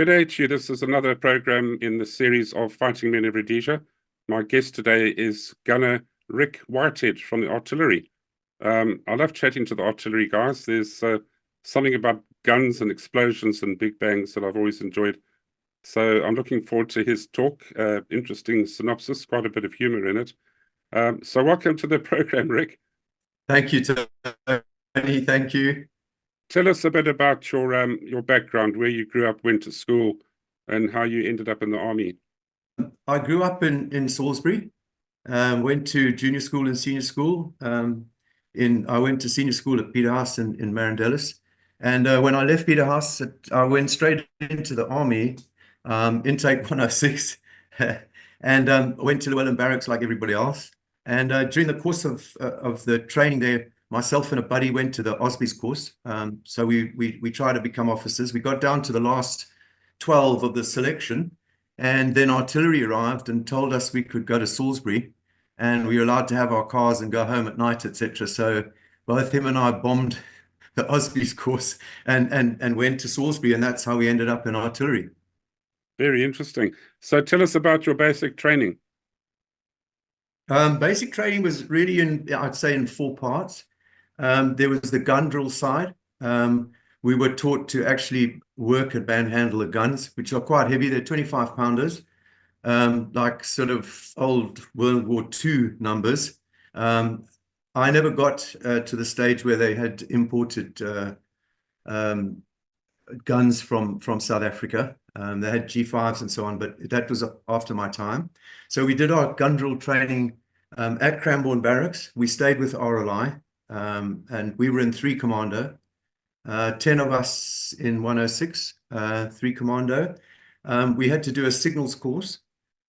Good day to you. This is another program in the series of Fighting Men of Rhodesia. My guest today is Gunner Rick Whitehead from the artillery. I love chatting to the artillery guys. There's something about guns and explosions and big bangs that I've always enjoyed. So I'm looking forward to his talk. Interesting synopsis, quite a bit of humor in it. So welcome to the program, Rick. Thank you, Tony. Thank you. Tell us a bit about your background, where you grew up, went to school, and how you ended up in the army. I grew up in Salisbury, went to junior school and senior school. I went to senior school at Peterhouse in Marandellas. And when I left Peterhouse, I went straight into the army, intake 106, and went to Llewellyn Barracks like everybody else. And during the course of the training there, myself and a buddy went to the Osby's course. So we tried to become officers. We got down to the last 12 of the selection, and then artillery arrived and told us we could go to Salisbury, and we were allowed to have our cars and go home at night, etc. So both him and I bombed the Osby's course and went to Salisbury, and that's how we ended up in artillery. Very interesting. So tell us about your basic training. Basic training was really I'd say in four parts. There was the gun drill side. We were taught to actually work and manhandle the guns, which are quite heavy. They're 25 pounders, like sort of old World War II numbers. I never got to the stage where they had imported guns from South Africa. They had G5s and so on, but that was after my time. So we did our gun drill training at Cranbourne Barracks. We stayed with RLI, and we were in 3 Commando. 10 of us in 106, 3 Commando. We had to do a signals course,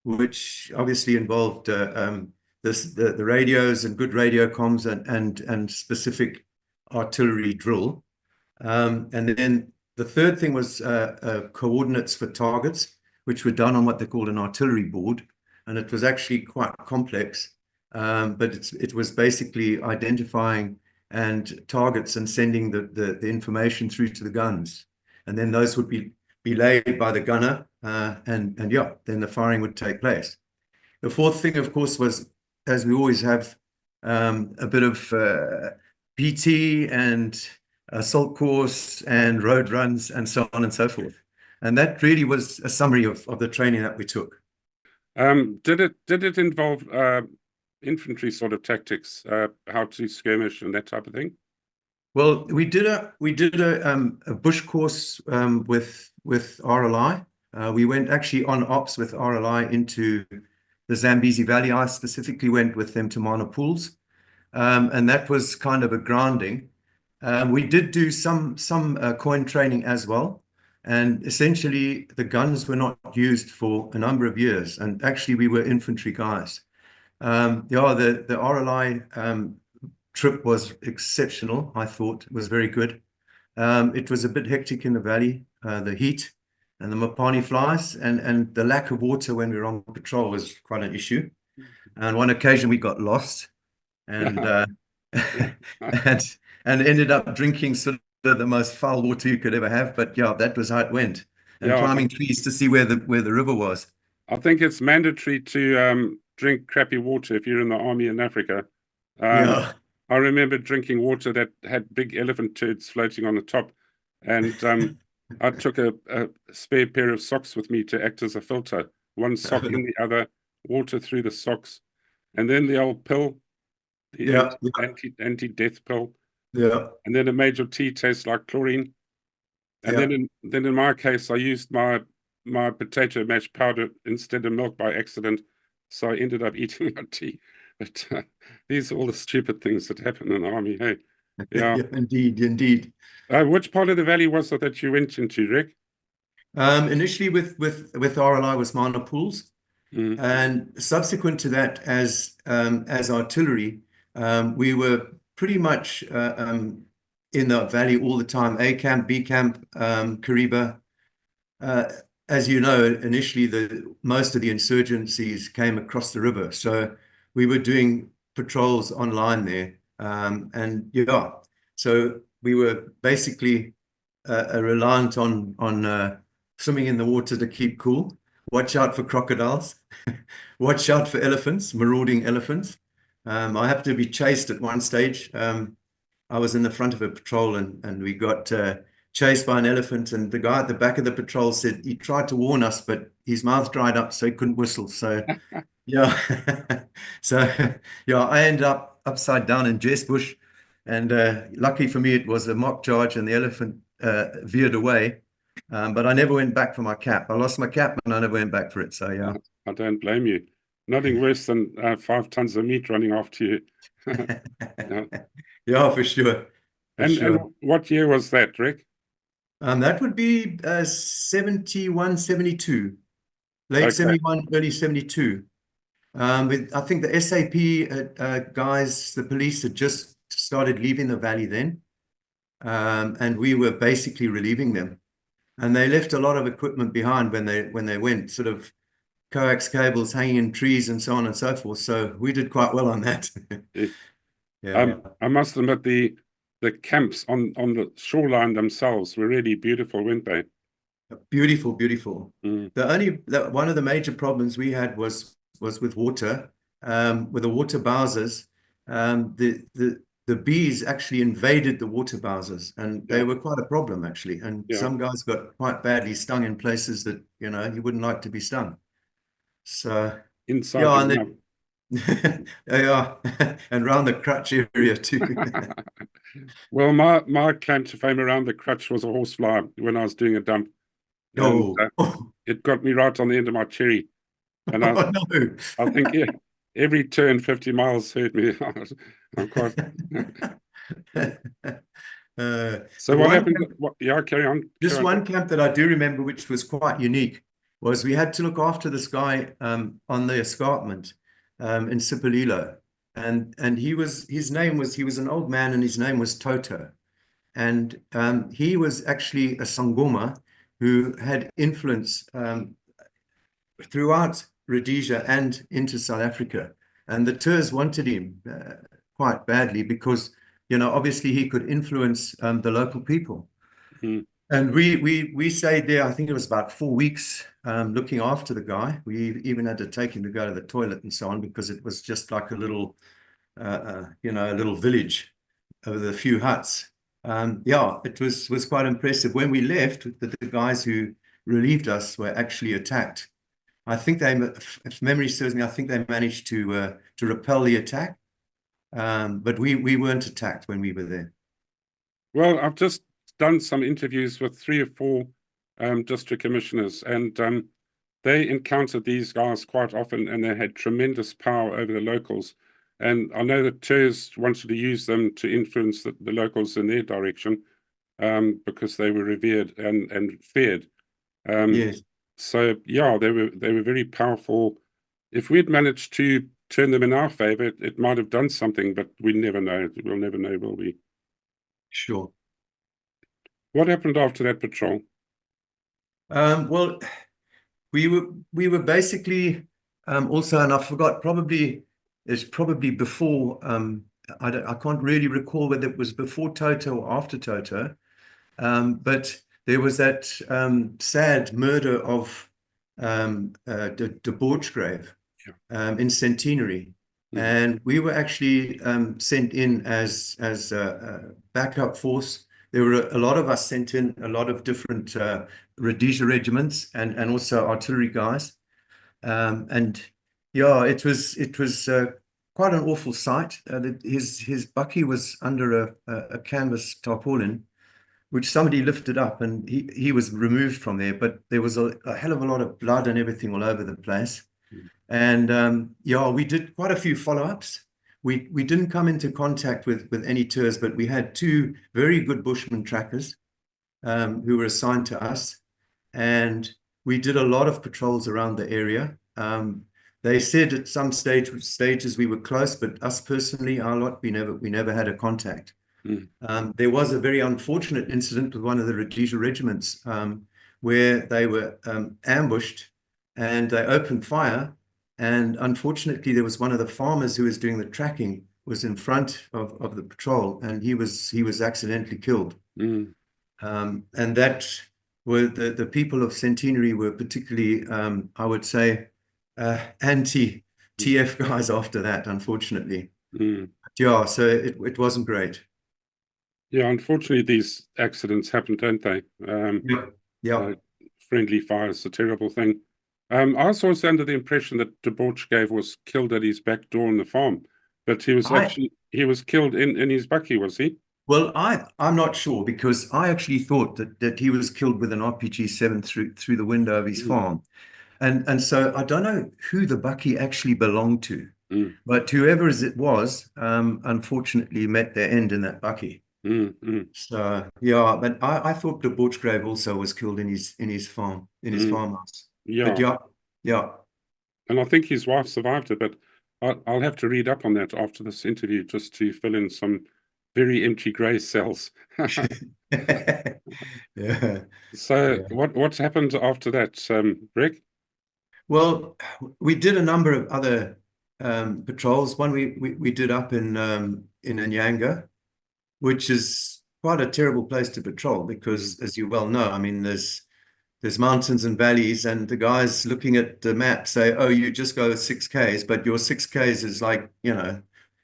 which obviously involved the radios and good radio comms and specific artillery drill. And then the third thing was coordinates for targets, which were done on what they called an artillery board. And it was actually quite complex, but it was basically identifying and targets and sending the information through to the guns. And then those would be laid by the gunner, and yeah, then the firing would take place. The fourth thing, of course, was, as we always have, a bit of PT and assault course and road runs and so on and so forth. And that really was a summary of the training that we took. Did it involve infantry sort of tactics, how to skirmish and that type of thing? Well, we did a bush course with RLI. We went actually on ops with RLI into the Zambezi Valley. I specifically went with them to Mana Pools, and that was kind of a grounding. We did do some coin training as well, and essentially the guns were not used for a number of years, and actually we were infantry guys. The RLI trip was exceptional. I thought it was very good. It was a bit hectic in the valley, the heat and the Mopani flies and the lack of water when we were on patrol was quite an issue. And one occasion we got lost and and ended up drinking sort of the most foul water you could ever have. But yeah, that was how it went. And climbing trees to see where the river was. I think it's mandatory to drink crappy water if you're in the army in Africa. Yeah. I remember drinking water that had big elephant turds floating on the top, and I took a spare pair of socks with me to act as a filter. One sock in the other, water through the socks, and then the old pill, the anti-death pill. Yeah. And then it made your tea taste like chlorine. And then in my case, I used my potato mash powder instead of milk by accident, so I ended up eating my tea. But these are all the stupid things that happen in the army. Hey, yeah, indeed. Which part of the valley was it that you went into, Rick? Initially with RLI was Mana Pools, and subsequent to that, as artillery, we were pretty much in the valley all the time. A camp, B camp, Kariba. As you know, initially most of the insurgencies came across the river, so we were doing patrols online there, and yeah, so we were basically reliant on swimming in the water to keep cool. Watch out for crocodiles. Watch out for elephants, marauding elephants. I happened to be chased at one stage. I was in the front of a patrol and we got chased by an elephant, and the guy at the back of the patrol said he tried to warn us, but his mouth dried up, so he couldn't whistle. So yeah, so yeah, I ended up upside down in Jess Bush, and lucky for me, it was a mock charge, and the elephant veered away. But I never went back for my cap. I lost my cap, and I never went back for it. So yeah, I don't blame you. Nothing worse than 5 tons of meat running after you. Yeah. yeah, for sure. And what year was that, Rick? That would be 71, 72, late Okay. 71, early 72. I think the SAP guys, the police had just started leaving the valley then, and we were basically relieving them. And they left a lot of equipment behind when they went, sort of coax cables hanging in trees and so on and so forth. So we did quite well on that. Yeah. I must admit the camps on the shoreline themselves were really beautiful, weren't they? Beautiful, beautiful. Mm. One of the major problems we had was with water, with the water bowsers. The bees actually invaded the water bowsers, and they were quite a problem actually. And some guys got quite badly stung in places that you wouldn't like to be stung. So inside, yeah, and yeah, and around the crutch area too. Well, my claim to fame around the crutch was a horsefly when I was doing a dump. And it got me right on the end of my cherry. And I think every turn 50 miles hurt me. I'm quite. So what happened? Carry on. Just one camp that I do remember, which was quite unique, was we had to look after this guy on the escarpment in Sipililo. And he was an old man, and his name was Toto. And he was actually a Sangoma who had influence throughout Rhodesia and into South Africa. And the Turs wanted him quite badly because, obviously he could influence the local people. Mm. And we stayed there, I think it was about 4 weeks, looking after the guy. We even had to take him to go to the toilet and so on, because it was just like a little, a little village with a few huts. Yeah, it was quite impressive. When we left, the guys who relieved us were actually attacked. I think if memory serves me, I think they managed to repel the attack, but we weren't attacked when we were there. Well, I've just done some interviews with 3 or 4 district commissioners, and they encountered these guys quite often, and they had tremendous power over the locals. And I know that Turs wanted to use them to influence the locals in their direction, because they were revered and feared. Yes. So yeah, they were very powerful. If we'd managed to turn them in our favor, it might have done something, but we never know. We'll never know, will we? Sure. What happened after that patrol? Well, we were basically also, and I forgot, it's probably before. I can't really recall whether it was before Toto or after Toto, but there was that sad murder of de Borchgrave in Centenary. And we were actually sent in as a backup force. There were a lot of us sent in, a lot of different Rhodesia regiments and also artillery guys. And yeah, it was quite an awful sight. His bucky was under a canvas tarpaulin, which somebody lifted up, and he was removed from there. But there was a hell of a lot of blood and everything all over the place. And yeah, we did quite a few follow-ups. We didn't come into contact with any Turs, but we had 2 very good Bushman trackers who were assigned to us, and we did a lot of patrols around the area. They said at some stages we were close, but us personally, our lot, we never had a contact. There was a very unfortunate incident with one of the Rhodesia regiments where they were ambushed, and they opened fire. And unfortunately, there was one of the farmers who was doing the tracking was in front of the patrol, and he was accidentally killed. And that were the people of Centenary were particularly, I would say, anti-TF guys after that, unfortunately. Mm. Yeah, so it wasn't great. Yeah, unfortunately, these accidents happen, don't they? Yeah, yeah. Uh, friendly fire is a terrible thing. I was also under the impression that Debauch was killed at his back door on the farm, but he was killed in his bucky, was he? Well, I'm not sure because I actually thought that he was killed with an RPG-7 through the window of his Mm, farm. And so I don't know who the bucky actually belonged to, mm, but whoever it was, unfortunately met their end in that bucky. mm. So yeah, but I thought the Butchgrave also was killed in his Mm. farmhouse. But Yeah, yeah, yeah. and I think his wife survived it, but I'll have to read up on that after this interview just to fill in some very empty grey cells. Yeah, So yeah. what's happened after that, Rick? Well, we did a number of other patrols. One we did up in Anyanga, which is quite a terrible place to patrol Mm, because, as you well know, I mean, there's mountains and valleys, and the guys looking at the map say, "Oh, you just go 6Ks," but your 6Ks is like,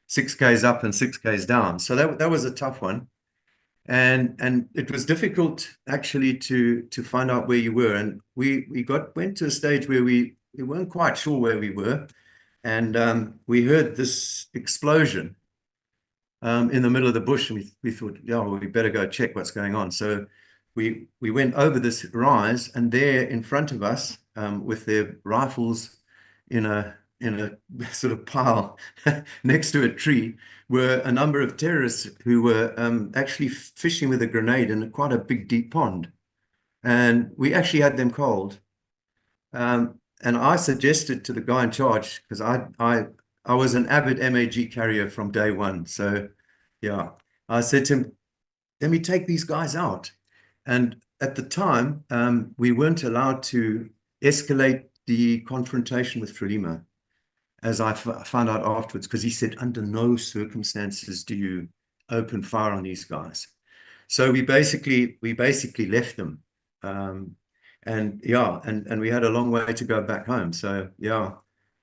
6Ks up and 6Ks down. So that was a tough one, and it was difficult actually to find out where you were. And we went to a stage where we weren't quite sure where we were, and we heard this explosion in the middle of the bush, and we thought, yeah, well, we better go check what's going on. So we went over this rise, and there in front of us, with their rifles in a sort of pile next to a tree, were a number of terrorists who were actually fishing with a grenade in quite a big deep pond, and we actually had them cold. And I suggested to the guy in charge, because I was an avid MAG carrier from day one. So yeah, I said to him, let me take these guys out. And at the time, we weren't allowed to escalate the confrontation with Frelimo, as I found out afterwards, because he said, under no circumstances do you open fire on these guys. So we basically left them. And yeah, and we had a long way to go back home. So yeah,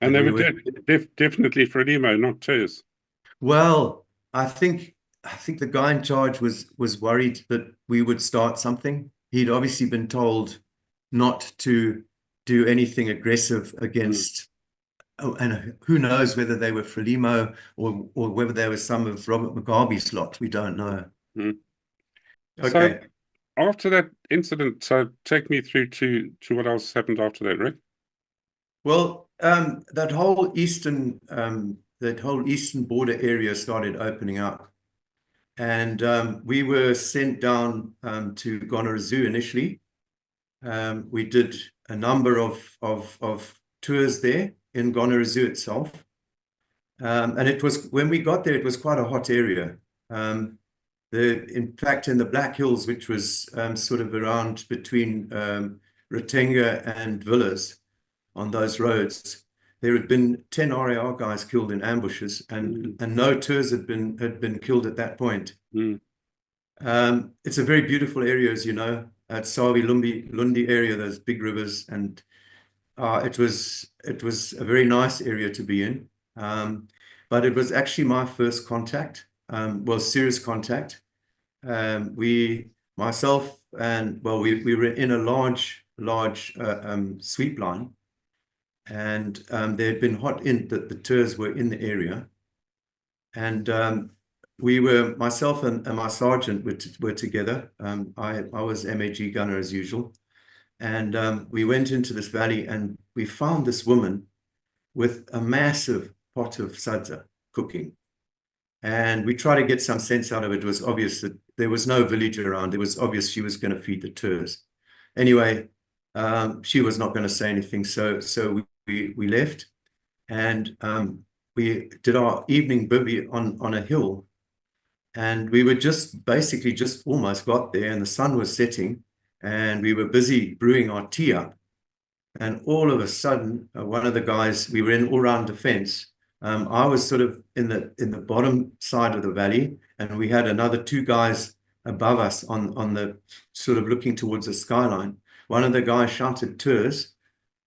and and they we were were, definitely Frelimo, not Ters. well, I think the guy in charge was worried that we would start something. He'd obviously been told not to do anything aggressive Mm, against, oh, and who knows whether they were Frelimo or whether they were some of Robert Mugabe's lot. We don't know. mm. So Okay. after that incident, take me through to what else happened after that, Rick. Well, that whole eastern border area started opening up, and we were sent down to Gonorrhea initially. We did a number of tours there in Gonorrhea itself, and it was when we got there, it was quite a hot area. In fact, in the Black Hills, which was sort of around between Ratenga and Villas, on those roads, there had been 10 RAR guys killed in ambushes, Mm, and no tours had been killed at that point. mm, It's a very beautiful area, as you know, at Sawi Lundi area, those big rivers, and it was a very nice area to be in. But it was actually my first contact, well, serious contact. Myself and, well, we were in a large sweep line, and there had been the tours were in the area, and myself and my sergeant were together. I was MAG gunner as usual, and we went into this valley, and we found this woman with a massive pot of sadza cooking, and we tried to get some sense out of it. It was obvious that there was no village around. It was obvious she was going to feed the tours. Anyway, she was not going to say anything, so we left, and we did our evening bivvy on a hill, and we were just almost got there, and the sun was setting, and we were busy brewing our tea up, and all of a sudden, one of the guys, we were in all-round defense. I was sort of in the bottom side of the valley, and we had another two guys above us on the sort of looking towards the skyline. One of the guys shouted tours,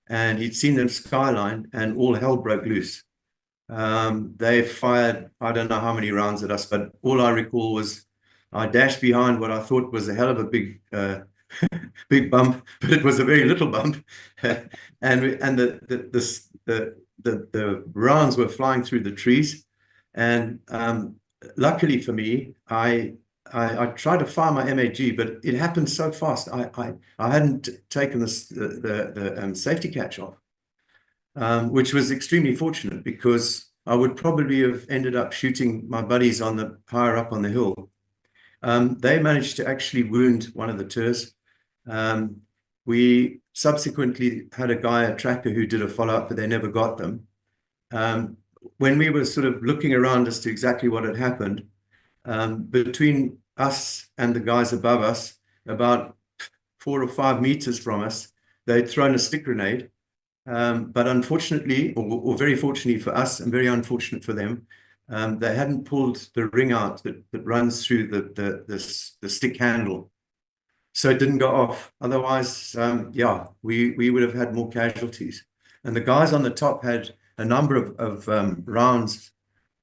and he'd seen the skyline, and all hell broke loose. They fired, I don't know how many rounds at us, but all I recall was I dashed behind what I thought was a hell of a big big bump, but it was a very little bump. and the rounds were flying through the trees. And luckily for me, I tried to fire my MAG, but it happened so fast. I hadn't taken the safety catch off, which was extremely fortunate, because I would probably have ended up shooting my buddies on the higher up on the hill. They managed to actually wound one of the tours. We subsequently had a tracker who did a follow-up, but they never got them. When we were sort of looking around as to exactly what had happened, between us and the guys above us, about 4 or 5 meters from us, they'd thrown a stick grenade. But unfortunately, or very fortunately for us and very unfortunate for them, they hadn't pulled the ring out that runs through the stick handle. So it didn't go off. Otherwise, yeah, we would have had more casualties. And the guys on the top had a number of rounds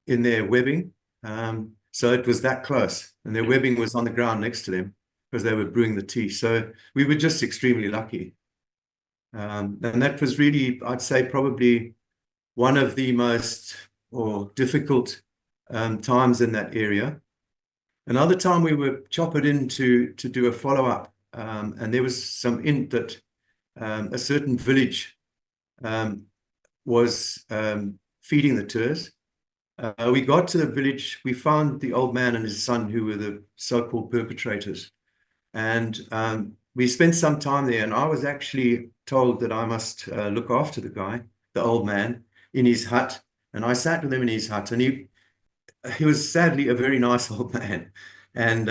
in their webbing. So it was that close. And their webbing was on the ground next to them because they were brewing the tea. So we were just extremely lucky. And that was really, I'd say, probably one of the most difficult times in that area. Another time we were choppered in to do a follow-up, and there was some hint that a certain village was feeding the tours. We got to the village, we found the old man and his son, who were the so-called perpetrators. And we spent some time there, and I was actually told that I must look after the guy, the old man, in his hut. And I sat with him in his hut, and he was sadly a very nice old man. And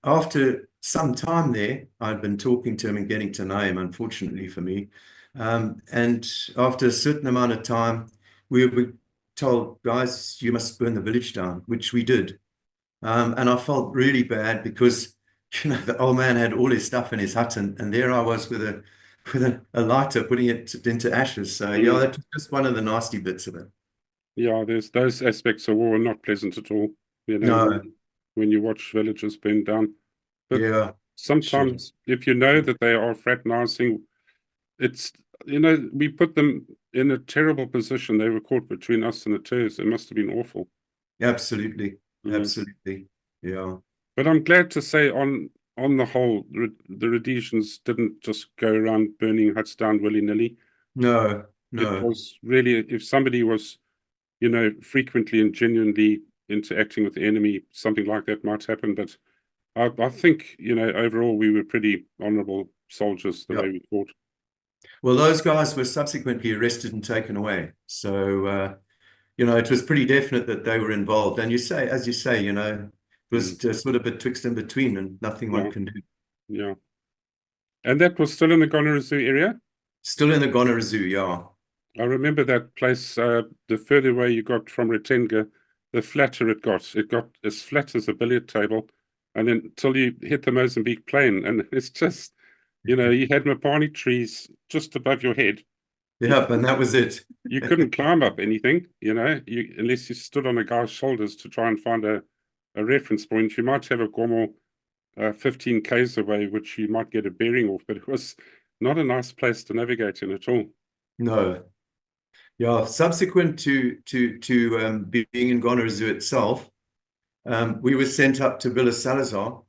after some time there, I'd been talking to him and getting to know him, unfortunately for me. And after a certain amount of time, we were told, guys, you must burn the village down, which we did. And I felt really bad because, you know, the old man had all his stuff in his hut, and there I was with a lighter putting it into ashes. So yeah, that was just one of the nasty bits of it. Yeah, there's those aspects of war are not pleasant at all. You know, No. when you watch villages burn down. But Yeah, sometimes, if you know that they are fraternizing, it's, you know, we put them in a terrible position. They were caught between us and the tours. It must have been awful. absolutely, Mm. absolutely, yeah. But I'm glad to say, on the whole, the Rhodesians didn't just go around burning huts down willy-nilly. No, It was really, if somebody was, you know, frequently and genuinely interacting with the enemy, something like that might happen. But I think, you know, overall we were pretty honorable soldiers the way we fought. Well, those guys were subsequently arrested and taken away. So, you know, it was pretty definite that they were involved. And as you say, you know, it was sort of betwixt and between, and nothing one can do. Yeah. And that was still in the Garo area? Still in the Garo, yeah. I remember that place, the further away you got from Retenga, the flatter it got. It got as flat as a billiard table, and then till you hit the Mozambique plain, and it's just, you know, you had mapani trees just above your head. Yeah, and that was it. You couldn't climb up anything, you know, unless you stood on a guy's shoulders to try and find a reference point. You might have a Gomo 15 k's away, which you might get a bearing off, but it was not a nice place to navigate in at all. No. Yeah, subsequent to being in Garo itself, we were sent up to Villa Salazar,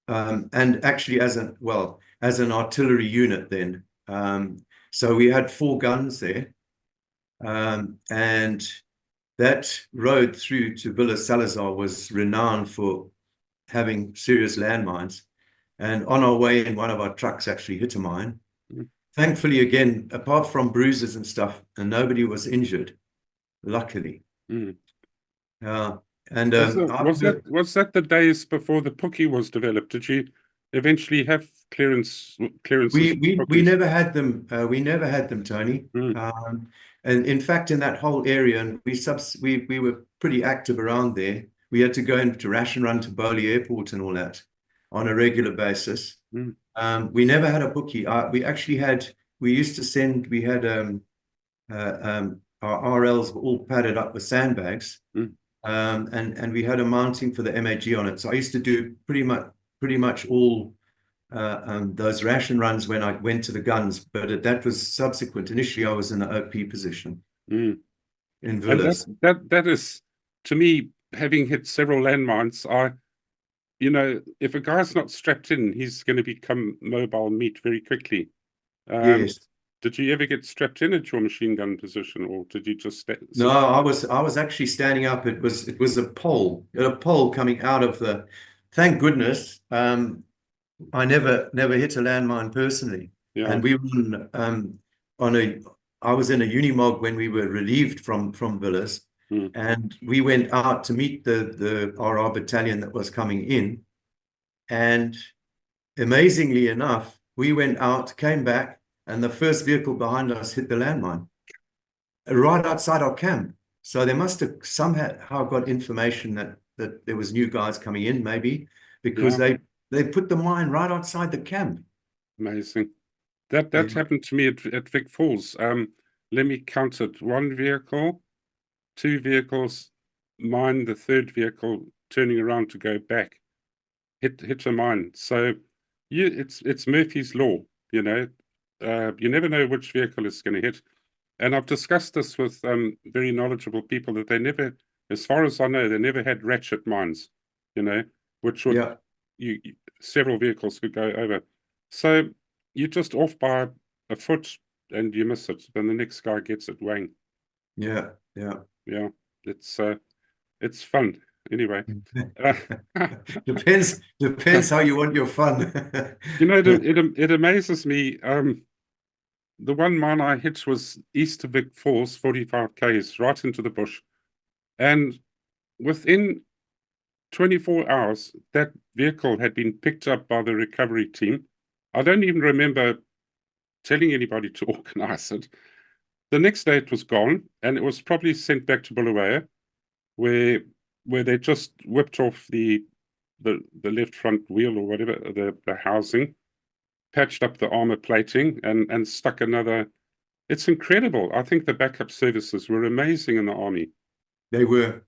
and actually as an artillery unit then. So we had 4 guns there, and that road through to Villa Salazar was renowned for having serious landmines. And on our way in, one of our trucks actually hit a mine. Thankfully, again, apart from bruises and stuff, and nobody was injured, luckily. Mm. And was that the days before the Pookie was developed? Did you eventually have clearances? We never had them. We never had them, Tony. And in fact, in that whole area, and we were pretty active around there. we had to go into ration run to Bowley Airport and all that on a regular basis. We never had a bookie. We used to send, we had our RLs were all padded up with sandbags. And we had a mounting for the MAG on it. So I used to do pretty much all those ration runs when I went to the guns, but that was subsequent. Initially, I was in the OP position in Villas. And that is, to me, having hit several landmines, if a guy's not strapped in, he's going to become mobile meat very quickly. Yes. Did you ever get strapped in at your machine gun position, or did you just No, I was actually standing up. It was a pole coming out of the. Thank goodness, I never hit a landmine personally. Yeah. And we were I was in a Unimog when we were relieved from Villas, and we went out to meet the RR battalion that was coming in, and amazingly enough, we went out, came back, and the first vehicle behind us hit the landmine right outside our camp. So they must have somehow got information that there was new guys coming in, maybe, because they put the mine right outside the camp. Amazing. That happened to me at Vic Falls. Let me count it. 1 vehicle, 2 vehicles, mine, the 3rd vehicle turning around to go back, hit a mine. So it's Murphy's Law, you never know which vehicle is going to hit. And I've discussed this with very knowledgeable people that they never, as far as I know, they never had ratchet mines, which would several vehicles could go over. So you're just off by a foot and you miss it, then the next guy gets it, wang. Yeah. It's fun anyway. Depends how you want your fun. It amazes me. The one mine I hit was east of Vic Falls, 45 k's, right into the bush. And within 24 hours, that vehicle had been picked up by the recovery team. I don't even remember telling anybody to organize it. The next day it was gone, and it was probably sent back to Bulawayo, where they just whipped off the left front wheel or whatever, the housing, patched up the armor plating, and stuck another. It's incredible. I think the backup services were amazing in the army. They were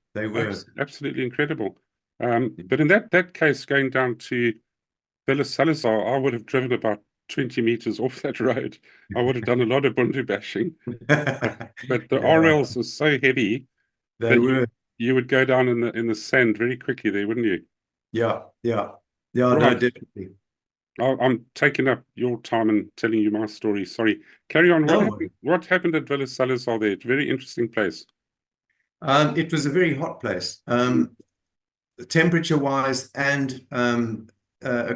absolutely incredible. But in that case, going down to Villa Salazar, I would have driven about 20 meters off that road. I would have done a lot of bundu bashing. But the RLs were so heavy you would go down in the sand very quickly there, wouldn't you? Yeah, right. No, definitely. I'm taking up your time and telling you my story. Sorry. Carry on. What happened at Villa Salazar there? It's a very interesting place. It was a very hot place, temperature-wise and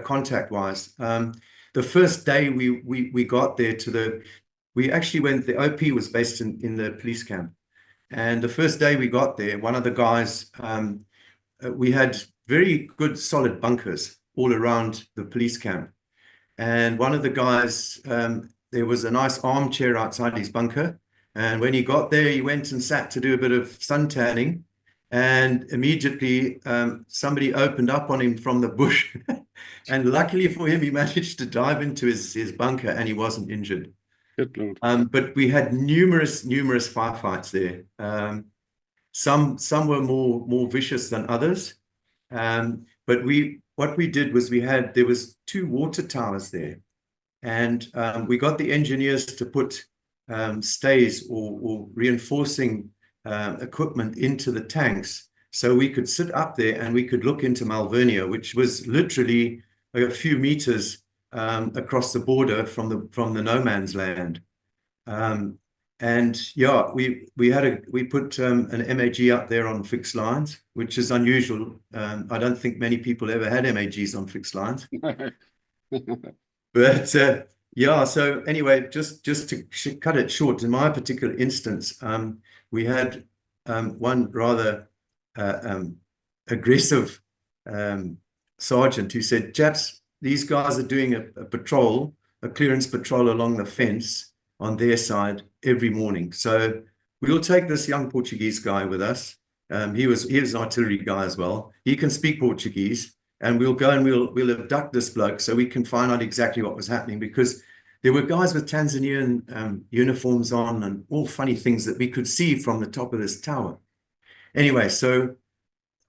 contact-wise. The first day we got there we actually went, the OP was based in the police camp. And the first day we got there, one of the guys, we had very good solid bunkers all around the police camp. And one of the guys, there was a nice armchair outside his bunker. And when he got there, he went and sat to do a bit of sun tanning. And immediately somebody opened up on him from the bush. And luckily for him, he managed to dive into his bunker and he wasn't injured. Good Lord. But we had numerous firefights there. Some were more vicious than others. But what we did was there was 2 water towers there. And we got the engineers to put stays or reinforcing equipment into the tanks, so we could sit up there and we could look into Malvernia, which was literally a few meters across the border from the no man's land. And yeah, we put an MAG up there on fixed lines, which is unusual. I don't think many people ever had MAGs on fixed lines. But yeah, so anyway, just to cut it short, in my particular instance, we had one rather aggressive sergeant who said, "Chaps, these guys are doing a clearance patrol along the fence on their side every morning. So we'll take this young Portuguese guy with us, He was an artillery guy as well. He can speak Portuguese, and we'll go and we'll abduct this bloke so we can find out exactly what was happening, because there were guys with Tanzanian uniforms on and all funny things that we could see from the top of this tower. Anyway, so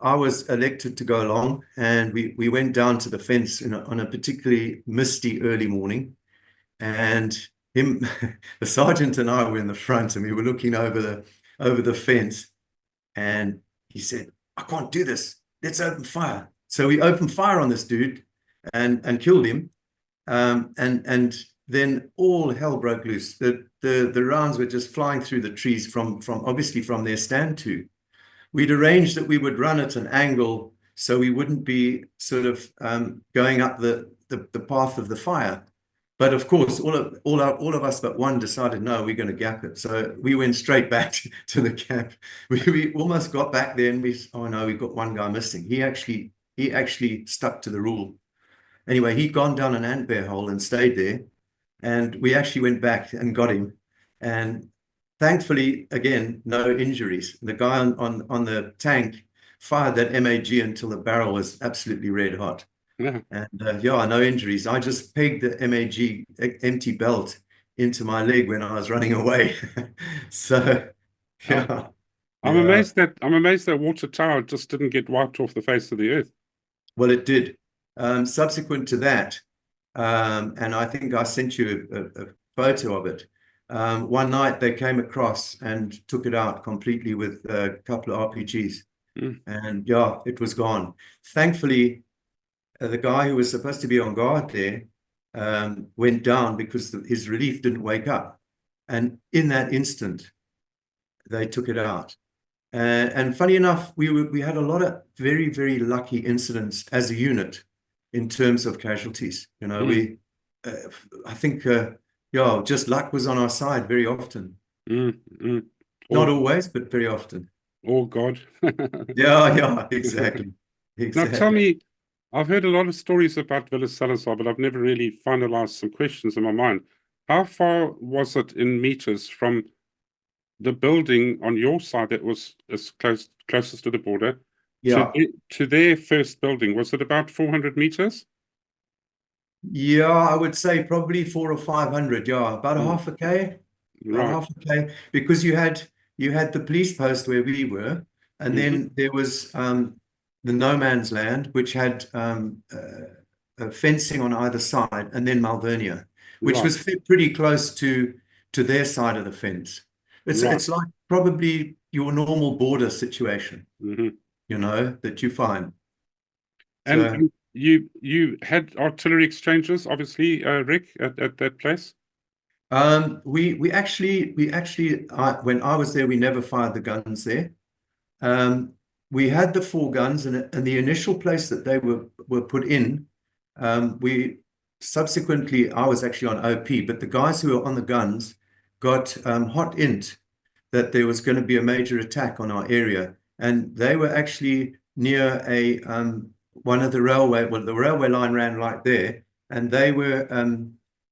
I was elected to go along, and we went down to the fence on a particularly misty early morning, and him, the sergeant and I were in the front, and we were looking over the fence, and he said, "I can't do this. Let's open fire." So we opened fire on this dude and killed him, and then all hell broke loose. The rounds were just flying through the trees from obviously from their stand to. We'd arranged that we would run at an angle so we wouldn't be sort of going up the path of the fire. But of course, all of us but one decided, no, we're going to gap it. So we went straight back to the camp. We almost got back there, and oh no, we've got one guy missing. He actually stuck to the rule. Anyway, he'd gone down an ant bear hole and stayed there. And we actually went back and got him. And thankfully, again, no injuries. The guy on the tank fired that MAG until the barrel was absolutely red hot. Yeah. And yeah, no injuries. I just pegged the MAG empty belt into my leg when I was running away. So yeah. I'm amazed that Water Tower just didn't get wiped off the face of the earth. Well, it did. Subsequent to that, and I think I sent you a photo of it. One night they came across and took it out completely with a couple of RPGs. And yeah, it was gone. Thankfully, the guy who was supposed to be on guard there went down because his relief didn't wake up. And in that instant, they took it out. And funny enough, we had a lot of very, very lucky incidents as a unit in terms of casualties. You know, I think, yeah, just luck was on our side very often. Not always, but very often. Oh, God. Yeah, exactly. Now, tell me, I've heard a lot of stories about Villa Salazar, but I've never really finalized some questions in my mind. How far was it in meters from the building on your side that was as closest to the border to their first building? Was it about 400 meters? Yeah, I would say probably 400 or 500. Yeah, about a half a K. About half a K, because you had the police post where we were, and then there was the no man's land, which had fencing on either side, and then Malvernia, which was pretty close to their side of the fence. It's like probably your normal border situation, you know, that you find. And you had artillery exchanges, obviously, Rick, at that place? We actually when I was there, we never fired the guns there. We had the 4 guns, and the initial place that they were put in, we subsequently, I was actually on OP, but the guys who were on the guns got hot int that there was going to be a major attack on our area, and they were actually near one of the railway line ran right there, and they were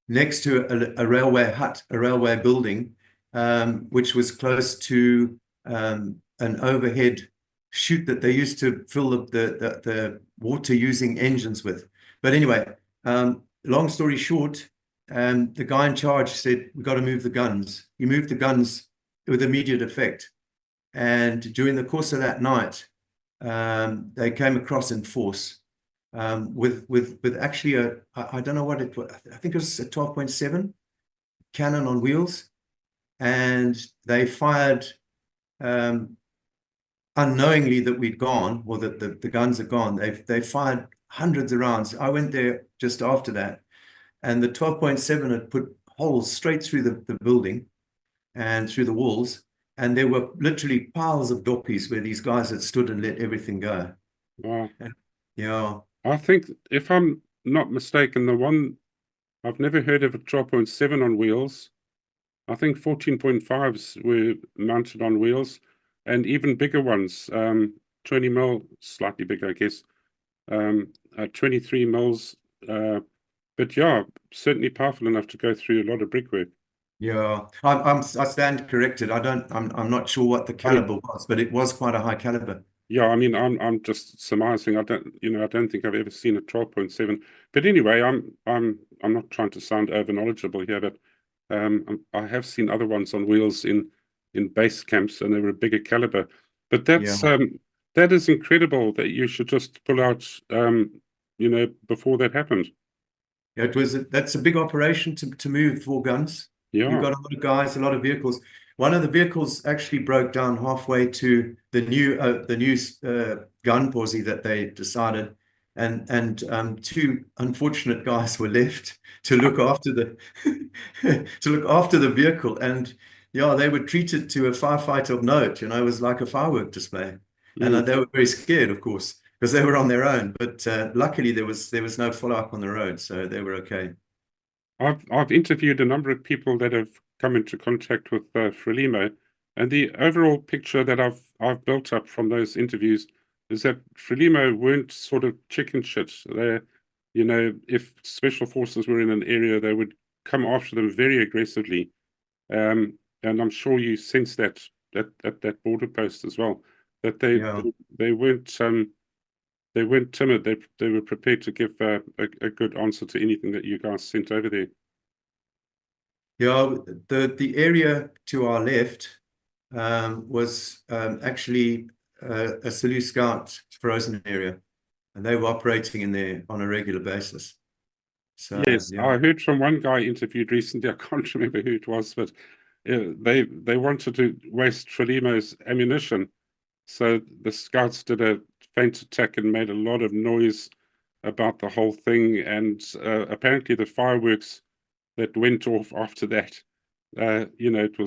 next to a railway hut, a railway building, which was close to an overhead chute that they used to fill the water using engines with. But anyway, long story short, the guy in charge said, "We've got to move the guns." He moved the guns with immediate effect. And during the course of that night, they came across in force with actually I don't know what it was. I think it was a 12.7 cannon on wheels. And they fired unknowingly that we'd gone, or that the guns are gone. They fired hundreds of rounds. I went there just after that, and the 12.7 had put holes straight through the building and through the walls, and there were literally piles of doppies where these guys had stood and let everything go. Wow. And, yeah. I think, if I'm not mistaken, the one I've never heard of a 12.7 on wheels. I think 14.5s were mounted on wheels, and even bigger ones, 20 mil, slightly bigger, I guess, 23 mils. But yeah, certainly powerful enough to go through a lot of brickwork. Yeah, I stand corrected. I'm not sure what the I mean, caliber was, but it was quite a high caliber. yeah, I mean, I'm just surmising. I don't think I've ever seen a 12.7. But anyway, I'm not trying to sound over knowledgeable here, but I have seen other ones on wheels in base camps, and they were a bigger caliber. But Yeah. that is incredible that you should just pull out, before that happened. That's a big operation to move 4 guns. You've Yeah. got a lot of guys, a lot of vehicles. One of the vehicles actually broke down halfway to the new gun posse that they decided, and 2 unfortunate guys were left to look after the to look after the vehicle. And yeah, they were treated to a firefight of note. It was like a firework display, and Mm. they were very scared, of course, because they were on their own. But luckily, there was no follow up on the road, so they were okay. I've interviewed a number of people that have come into contact with Frelimo, and the overall picture that I've built up from those interviews is that Frelimo weren't sort of chicken shit. If special forces were in an area, they would come after them very aggressively. And I'm sure you sense that at that border post as well, that Yeah, they weren't timid. They were prepared to give a good answer to anything that you guys sent over there. yeah. The area to our left was actually a Selous Scout frozen area, and they were operating in there on a regular basis. So Yes, yeah, I heard from one guy interviewed recently. I can't remember who it was, but they wanted to waste Frelimo's ammunition, so the scouts did a feint attack and made a lot of noise about the whole thing. And apparently, the fireworks that went off after that, it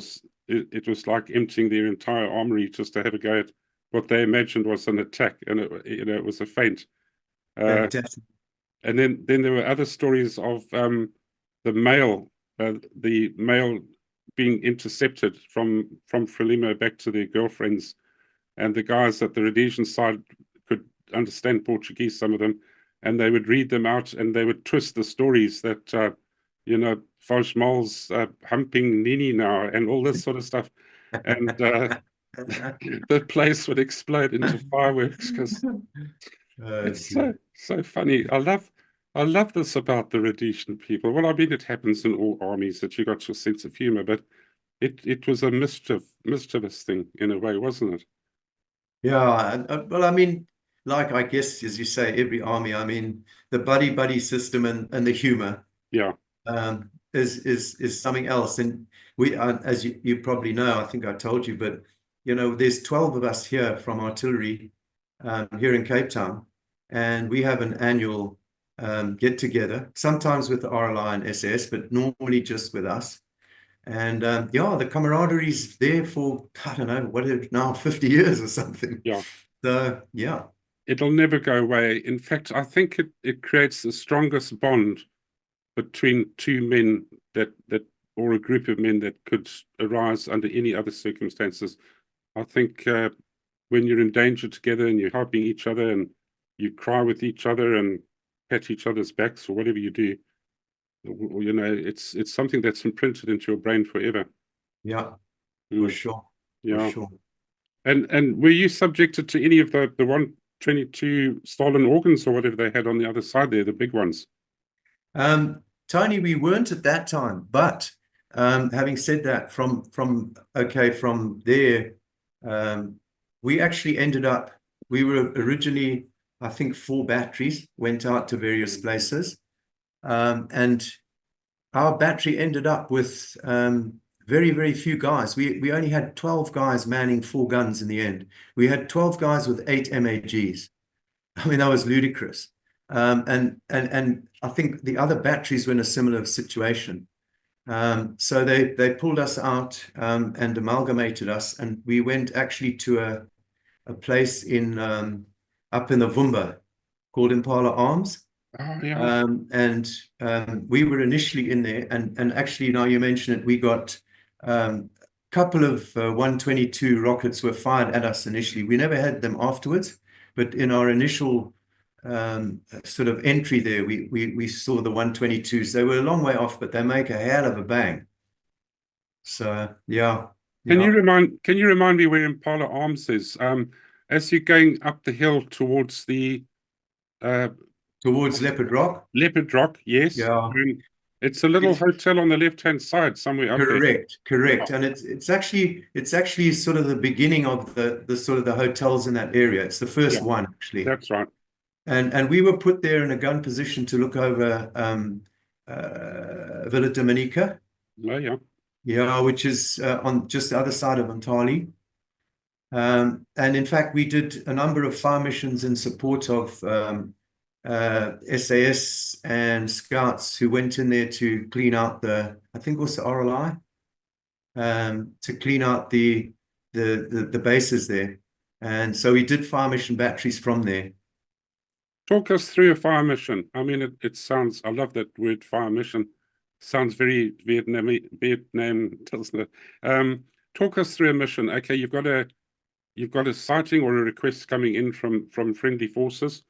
was like emptying their entire armory just to have a go at what they imagined was an attack, and it was a feint. Uh, fantastic. and then there were other stories of the mail being intercepted from Frelimo back to their girlfriends, and the guys at the Rhodesian side could understand Portuguese, some of them, and they would read them out, and they would twist the stories that Foch Mal's humping Nini now, and all this sort of stuff, and the place would explode into fireworks because it's Good. so funny. I love this about the Rhodesian people. Well, I mean, it happens in all armies that you got your sense of humor, but it was a mischievous thing in a way, wasn't it? Yeah, well, I mean, like I guess as you say, every army. I mean, the buddy system and the humor Yeah. is something else. And as you probably know, I think I told you, but there's 12 of us here from artillery here in Cape Town, and we have an annual get together, sometimes with the RLI and SS, but normally just with us. And yeah, the camaraderie's there for, I don't know, what is it now, 50 years or something. Yeah. So yeah, It'll never go away. In fact, I think it creates the strongest bond between two men that or a group of men that could arise under any other circumstances. I think when you're in danger together and you're helping each other and you cry with each other and pat each other's backs or whatever you do, it's something that's imprinted into your brain forever. yeah, for Mm, sure, for yeah. sure. And were you subjected to any of the 122 stolen organs or whatever they had on the other side there, the big ones? Tony, we weren't at that time, but having said that, from there, we actually ended up. We were originally, I think, 4 batteries went out to various places, and our battery ended up with very, very few guys. We only had 12 guys manning 4 guns in the end. We had 12 guys with 8 MAGs. I mean, that was ludicrous. And I think the other batteries were in a similar situation. So they pulled us out and amalgamated us, and we went actually to a place in up in the Vumba called Impala Arms. Oh, yeah. And we were initially in there, and actually now you mention it, we got a couple of 122 rockets were fired at us initially. We never had them afterwards, but in our initial sort of entry there, we saw the 122s. They were a long way off, but they make a hell of a bang. So yeah, Can yeah. you remind me where Impala Arms is? As you're going up the hill towards the uh, Towards Leopard Rock. Leopard Rock, yes. Yeah. It's a little It's hotel on the left-hand side, somewhere up there. correct. And it's actually sort of the beginning of the sort of the hotels in that area. It's the first Yeah, one actually. that's right. And we were put there in a gun position to look over Villa Dominica, Oh, yeah. yeah, which is on just the other side of Antali. And in fact, we did a number of fire missions in support of SAS and scouts who went in there to clean out I think it was the RLI, to clean out the bases there. And so we did fire mission batteries from there. Talk us through a fire mission. I mean, it sounds, I love that word fire mission. Sounds very Vietnam, doesn't it? Talk us through a mission. Okay, you've got a sighting or a request coming in from friendly forces.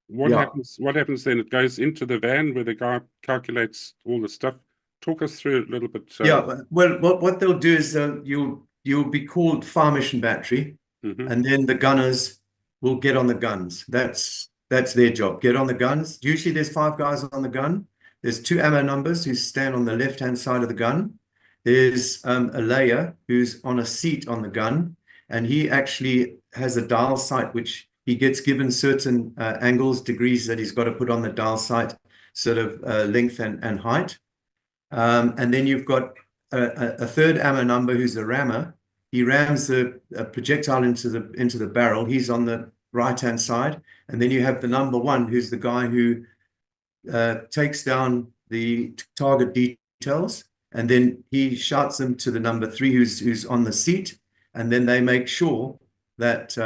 What happens then? It goes into the van where the guy calculates all the stuff. Talk us through it a little bit. Yeah, well, what they'll do is you'll be called fire mission battery, and then the gunners will get on the guns. That's their job. Get on the guns. Usually there's 5 guys on the gun. There's 2 ammo numbers who stand on the left-hand side of the gun. There's a layer who's on a seat on the gun, and he actually has a dial sight, which he gets given certain angles, degrees that he's got to put on the dial sight, sort of length and height. And then you've got a third ammo number who's a rammer. He rams the projectile into the barrel. He's on the right-hand side. And then you have the number 1, who's the guy who takes down the target details. And then he shouts them to the number 3, who's on the seat. And then they make sure that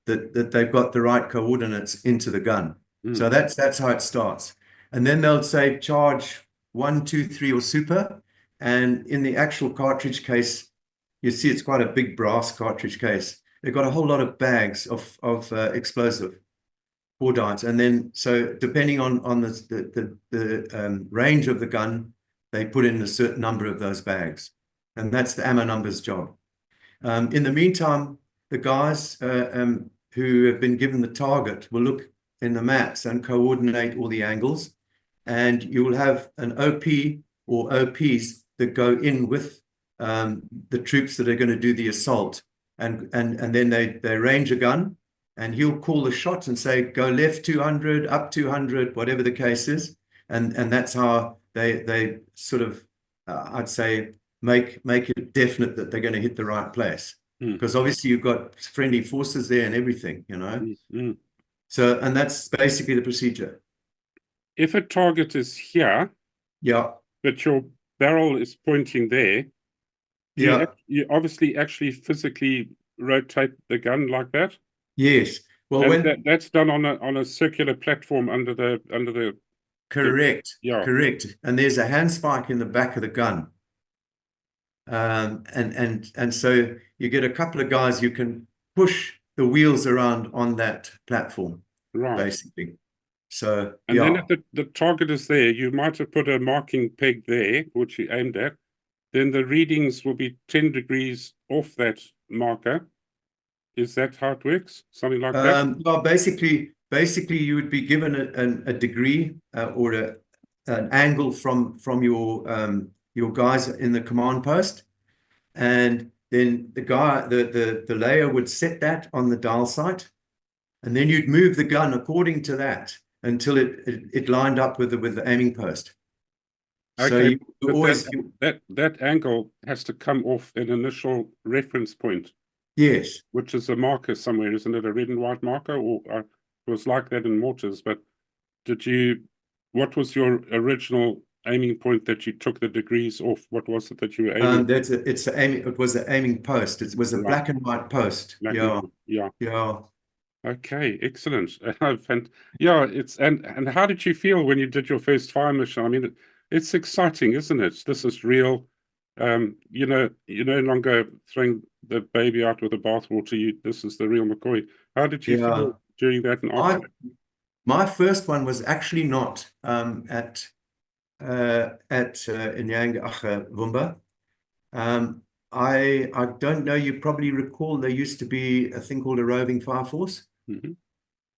that they've got the right coordinates into the gun. So that's how it starts. And then they'll say charge 1, 2, 3 or super. And in the actual cartridge case, you see it's quite a big brass cartridge case. They've got a whole lot of bags of explosive cordite. And then, so depending on the range of the gun, they put in a certain number of those bags. And that's the ammo numbers job. In the meantime, the guys who have been given the target will look in the maps and coordinate all the angles. And you will have an OP or OPs that go in with the troops that are going to do the assault. And then they range a gun, and he'll call the shot and say, go left 200, up 200, whatever the case is. And that's how they sort of, I'd say, make it definite that they're going to hit the right place. Because obviously you've got friendly forces there and everything, you know. So, and that's basically the procedure. If a target is here, yeah, but your barrel is pointing there, yeah, you obviously actually physically rotate the gun like that. Yes. Well, and that's done on a circular platform under the correct. Yeah, correct. And there's a handspike in the back of the gun. And so you get a couple of guys who can push the wheels around on that platform, right, basically. So, and then if the target is there, you might have put a marking peg there, which you aimed at. Then the readings will be 10 degrees off that marker. Is that how it works? Something like that? Well, basically, you would be given a degree or an angle from your guys in the command post, and then the layer would set that on the dial sight, and then you'd move the gun according to that until it lined up with the aiming post. Okay, so you always that angle has to come off an initial reference point. Yes, which is a marker somewhere, isn't it? A red and white marker, or it was like that in mortars. But what was your original aiming point that you took the degrees off? What was it that you were aiming? It was the aiming post. It was a black and white post. Yeah. Okay, excellent. Yeah, and how did you feel when you did your first fire mission? I mean, it's exciting, isn't it? This is real. You're no longer throwing the baby out with the bathwater. This is the real McCoy. How did you feel during that and after? My first one was actually not at Inyanga Vumba. I don't know, you probably recall there used to be a thing called a roving fire force. Mm-hmm.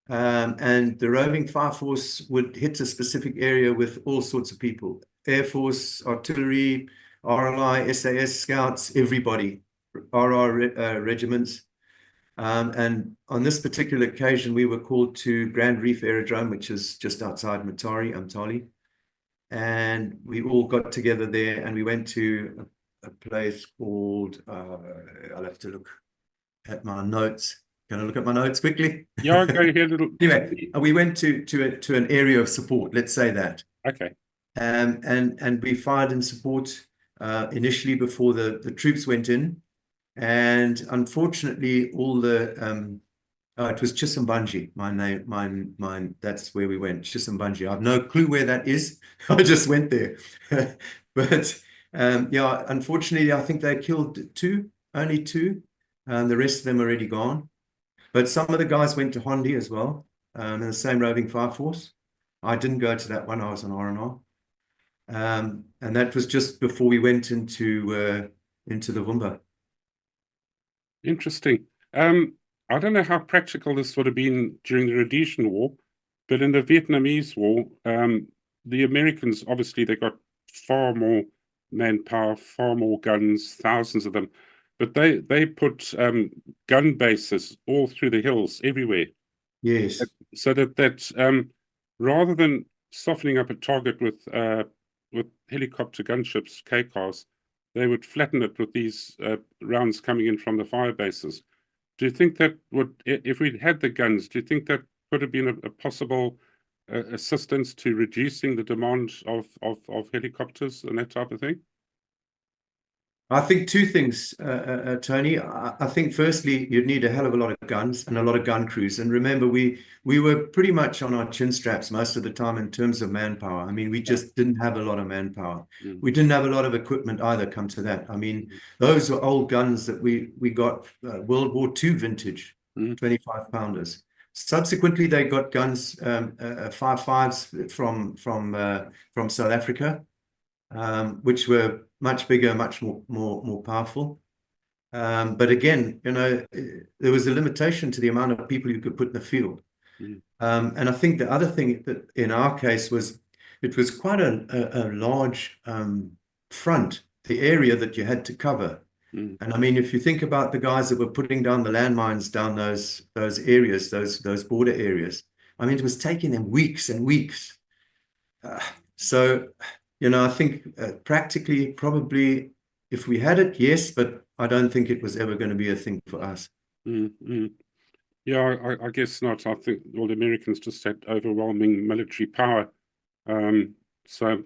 And the roving fire force would hit a specific area with all sorts of people: Air Force, artillery, RLI, SAS, scouts, everybody, regiments. And on this particular occasion, we were called to Grand Reef Aerodrome, which is just outside Umtali. And we all got together there and we went to a place called, I'll have to look at my notes. Can I look at my notes quickly? Yeah, go ahead. Anyway, we went to an area of support, let's say that. Okay. And we fired in support initially before the troops went in. And unfortunately, all the it was Chisambanji, my name, mine. That's where we went, Chisambanji. I have no clue where that is. I just went there. But yeah, unfortunately, I think they killed only two, and the rest of them are already gone. But some of the guys went to Hondi as well, in the same roving fire force. I didn't go to that one. I was on R&R. And that was just before we went into the Vumba. Interesting. I don't know how practical this would have been during the Rhodesian War, but in the Vietnamese War, the Americans, obviously, they got far more manpower, far more guns, thousands of them, but they put gun bases all through the hills, everywhere. Yes. So that rather than softening up a target with helicopter gunships, K-cars, they would flatten it with these rounds coming in from the fire bases. Do you think that would, if we'd had the guns, do you think that could have been a possible assistance to reducing the demand of helicopters and that type of thing? I think two things, Tony. I think firstly, you'd need a hell of a lot of guns and a lot of gun crews. And remember, we were pretty much on our chin straps most of the time in terms of manpower. I mean, we just didn't have a lot of manpower. We didn't have a lot of equipment either, come to that. I mean, those were old guns that we got World War II vintage, 25 pounders. Subsequently, they got guns, 5.5s from South Africa, which were much bigger, much more powerful. But again, you know, there was a limitation to the amount of people you could put in the field. And I think the other thing that in our case was, it was quite a large front, the area that you had to cover. And I mean, if you think about the guys that were putting down the landmines down those areas, those border areas, I mean, it was taking them weeks and weeks. So, you know, I think practically, probably, if we had it, yes, but I don't think it was ever going to be a thing for us. Yeah, I guess not. I think all the Americans just had overwhelming military power. So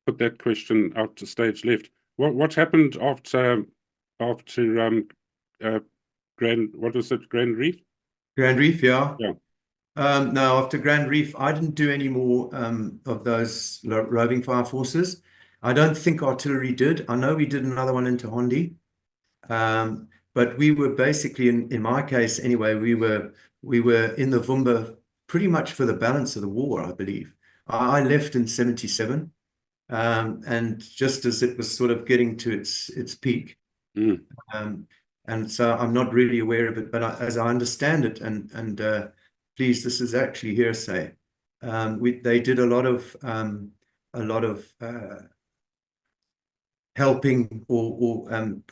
put that question out to stage left. What happened after what was it, Grand Reef? Grand Reef, yeah. Yeah. No, after Grand Reef, I didn't do any more of those roving fire forces. I don't think artillery did. I know we did another one into Hondi. But we were basically, in my case anyway, we were in the Vumba pretty much for the balance of the war, I believe. I left in 77, and just as it was sort of getting to its peak. And so I'm not really aware of it, but as I understand it, and please, this is actually hearsay. They did a lot of helping or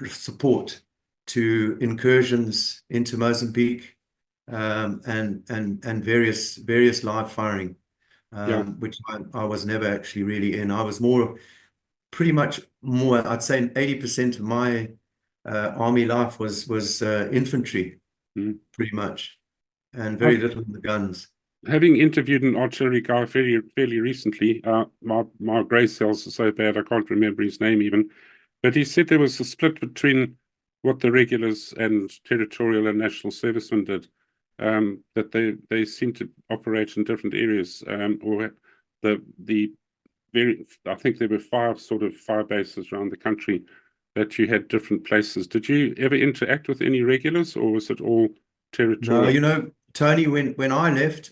support to incursions into Mozambique, and various live firing, which I was never actually really in. I was pretty much more, I'd say 80% of my army life was infantry, pretty much, and very little in the guns. Having interviewed an artillery guy fairly recently, my grey cells are so bad I can't remember his name even, but he said there was a split between what the regulars and territorial and national servicemen did, that they seem to operate in different areas, or I think there were 5 sort of fire bases around the country that you had different places. Did you ever interact with any regulars, or was it all territorial? No, you know, Tony, when I left,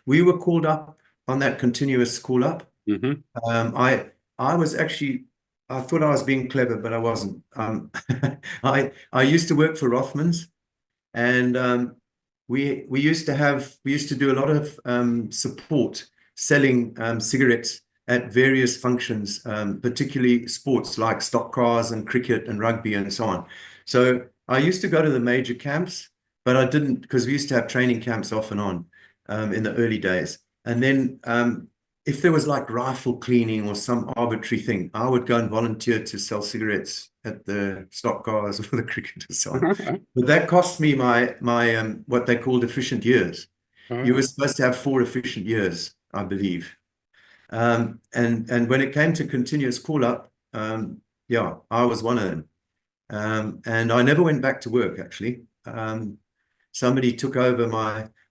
we were called up on that continuous call up. I was actually, I thought I was being clever, but I wasn't. I used to work for Rothmans, and we used to do a lot of support selling cigarettes at various functions, particularly sports like stock cars and cricket and rugby and so on. So I used to go to the major camps, but I didn't, because we used to have training camps off and on in the early days. And then if there was like rifle cleaning or some arbitrary thing, I would go and volunteer to sell cigarettes at the stock cars or the cricket and so on. But that cost me my what they called efficient years. You were supposed to have 4 efficient years, I believe. And when it came to continuous call-up, yeah, I was one of them. And I never went back to work, actually. Somebody took over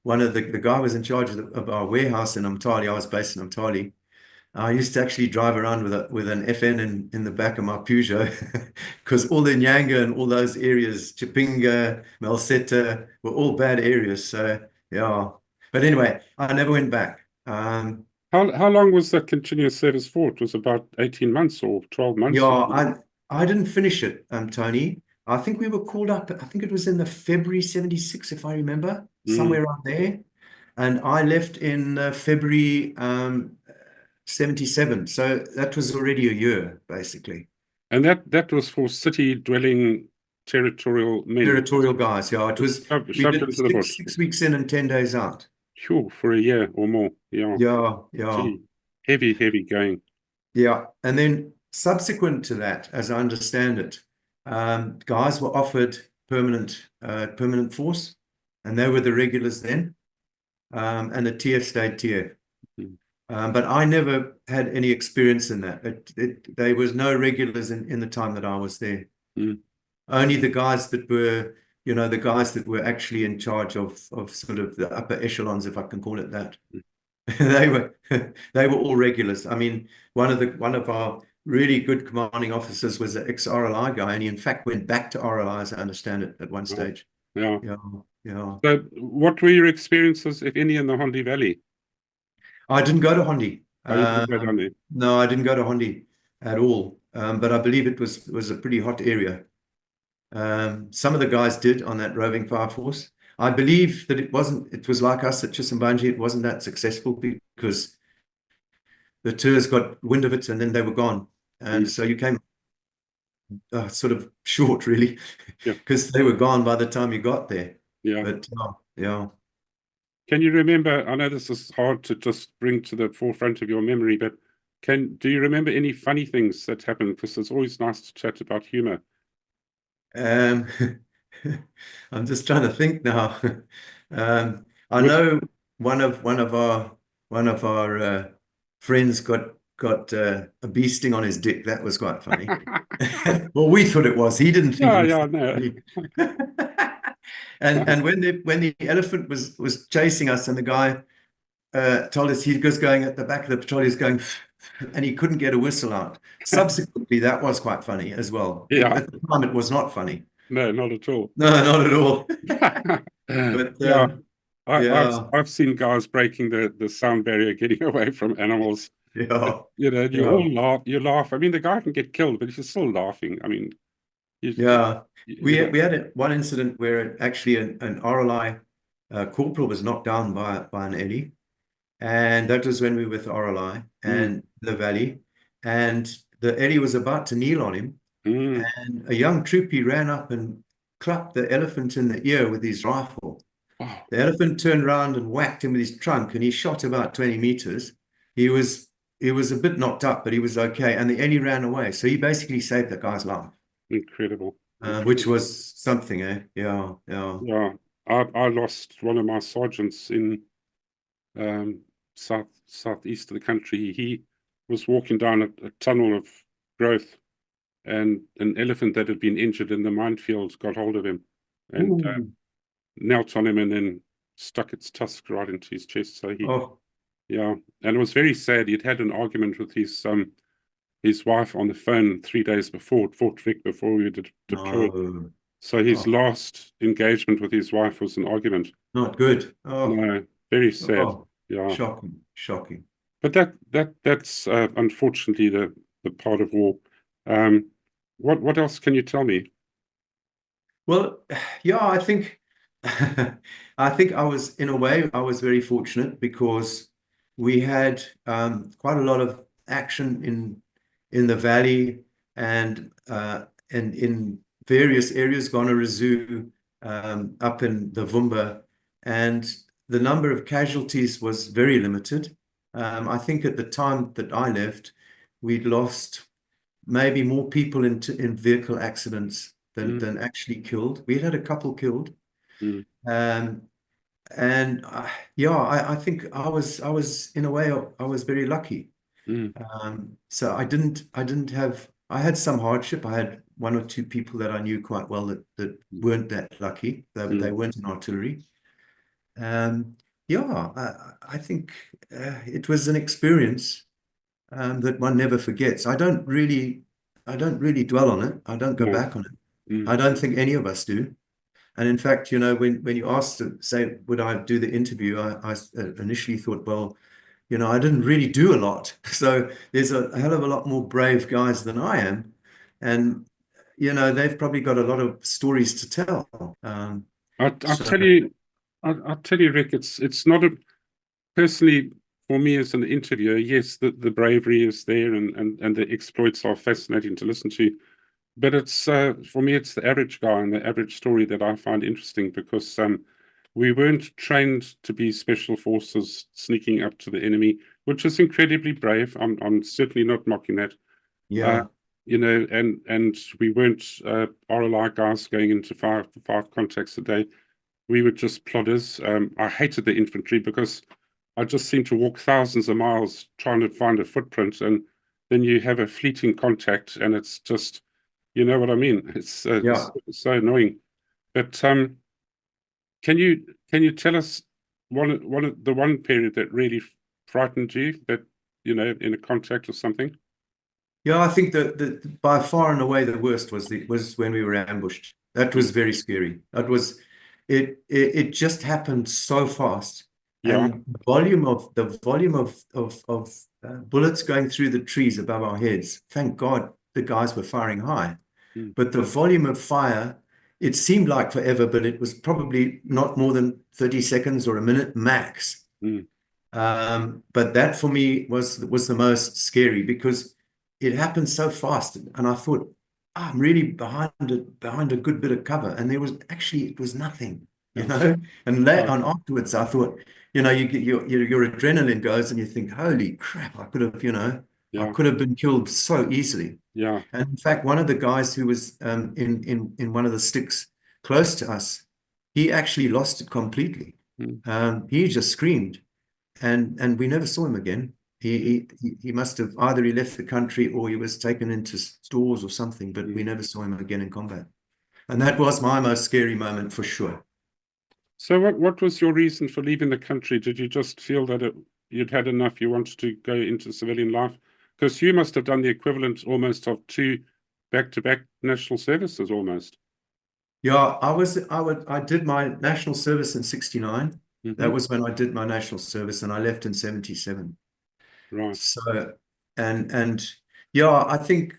the guy was in charge of our warehouse in Umtali. I was based in Umtali. I used to actually drive around with an FN in the back of my Peugeot because all the Nyanga and all those areas, Chipinga, Malseta, were all bad areas. So, yeah. But anyway, I never went back. How long was that continuous service for? It was about 18 months or 12 months? Yeah, I didn't finish it, Tony. I think we were called up, I think it was in the February 76, if I remember, somewhere around there. And I left in February 77. So that was already a year, basically. And that was for city-dwelling territorial men. Territorial guys, yeah. It was we did 6 weeks in and 10 days out. Sure, for a year or more. Yeah. Yeah. Gee, heavy going. Yeah. And then subsequent to that, as I understand it, guys were offered permanent force, and they were the regulars then. And the TF stayed TF. But I never had any experience in that. There was no regulars in the time that I was there. Only the guys that were, the guys that were actually in charge of sort of the upper echelons, if I can call it that. They were all regulars. I mean, one of our really good commanding officers was an ex-RLI guy, and he in fact went back to RLI, as I understand it, at one stage. Yeah. So what were your experiences, if any, in the Hondi Valley? I didn't go to Hondi. Oh, you didn't go down there? No, I didn't go to Hondi at all. But I believe it was a pretty hot area. Some of the guys did on that roving fire force. I believe that it was like us at Chisimbanji, it wasn't that successful because the tours got wind of it and then they were gone. And so you came sort of short, really, because they were gone by the time you got there. Yeah. But yeah. Can you remember, I know this is hard to just bring to the forefront of your memory, but do you remember any funny things that happened? Because it's always nice to chat about humor. I'm just trying to think now. I know one of our friends got a bee sting on his dick. That was quite funny. Well, we thought it was. He didn't think it was no. And when the elephant was chasing us, and the guy told us he was going at the back of the patrol, he was going, and he couldn't get a whistle out. Subsequently, that was quite funny as well. Yeah. At the time, it was not funny. No, not at all. No, not at all. But I've seen guys breaking the sound barrier, getting away from animals. Yeah. All laugh. You laugh. I mean, the guy can get killed, but he's still laughing. I mean, we had one incident where actually an RLI corporal was knocked down by an Eddie, and that was when we were with RLI and the Valley, and the Eddie was about to kneel on him, and a young troopie ran up and clapped the elephant in the ear with his rifle. Wow. The elephant turned around and whacked him with his trunk, and he shot about 20 meters. He was a bit knocked up, but he was okay, and the Eddie ran away. So he basically saved the guy's life. Incredible. Which was something, eh? Yeah. I lost one of my sergeants in southeast of the country. He was walking down a tunnel of growth, and an elephant that had been injured in the minefield got hold of him and knelt on him and then stuck its tusk right into his chest. So and it was very sad. He'd had an argument with his wife on the phone 3 days before, at Fort Vic, before we did deploy. So his last engagement with his wife was an argument. Not good. No, very sad. Yeah, shocking. But that's unfortunately the part of war. What else can you tell me? Well, yeah, I think I think I was in a way I was very fortunate because we had quite a lot of action in the valley and in various areas, Garo Zoo, up in the Vumba, and the number of casualties was very limited. I think at the time that I left, we'd lost maybe more people in vehicle accidents than actually killed. We had a couple killed. Mm, Um, and yeah, I think I was in a way I was very lucky. mm, So I had some hardship. I had one or two people that I knew quite well that weren't that lucky. They mm. weren't in artillery. Um, yeah, I think it was an experience that one never forgets. I don't really dwell on it. I don't go No. back on it. I Mm, don't think any of us do. And in fact, you know, when you asked to say, would I do the interview, I initially thought, well, you know, I didn't really do a lot. So there's a hell of a lot more brave guys than I am. And, you know, they've probably got a lot of stories to tell. I'll So, tell you, I'll tell you, Rick. It's not a personally for me as an interviewer. Yes, the bravery is there, and the exploits are fascinating to listen to. But it's for me, it's the average guy and the average story that I find interesting because we weren't trained to be special forces sneaking up to the enemy, which is incredibly brave. I'm certainly not mocking that. Uh, yeah, you know, and we weren't RLI guys going into five contacts a day. We were just plodders. I hated the infantry because I just seemed to walk thousands of miles trying to find a footprint, and then you have a fleeting contact, and it's just, you know what I mean? yeah. It's so annoying. But can you tell us one of the one period that really frightened you, that you know, in a contact or something? Yeah, I think that by far and away the worst was when we were ambushed. That Mm. was very scary. That was it just happened so fast. Yeah. And the volume of bullets going through the trees above our heads. Thank God the guys were firing high. Mm. But the volume of fire, it seemed like forever, but it was probably not more than 30 seconds or a minute max. Mm. But that for me was the most scary because it happened so fast, and I thought, "Ah, I'm really behind a good bit of cover, and there was actually it was nothing, you Yeah. know. And Oh, on afterwards, I thought, you know, you get your adrenaline goes, and you think, holy crap, I could have, you know, I yeah. could have been killed so easily. Yeah. And in fact, one of the guys who was in one of the sticks close to us, he actually lost it completely. Mm. He just screamed and we never saw him again. He must have either he left the country or he was taken into stores or something, but we Mm. never saw him again in combat. And that was my most scary moment for sure. So what was your reason for leaving the country? Did you just feel that you'd had enough, you wanted to go into civilian life? Because you must have done the equivalent almost of two back-to-back national services almost. Yeah, I did my national service in 69. Hmm. That was when I did my national service and I left in 77. Right. So and yeah, I think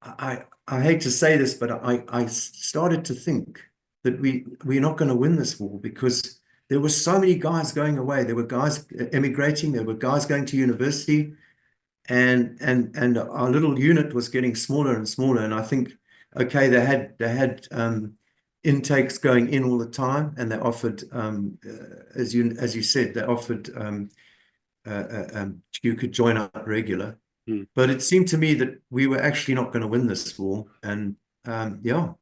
I hate to say this, but I started to think that we're not going to win this war because there were so many guys going away. There were guys emigrating. There were guys going to university, and our little unit was getting smaller and smaller. And I think, okay, they had intakes going in all the time, and they offered, as you said, they offered you could join up regular. Mm. But it seemed to me that we were actually not going to win this war. And yeah,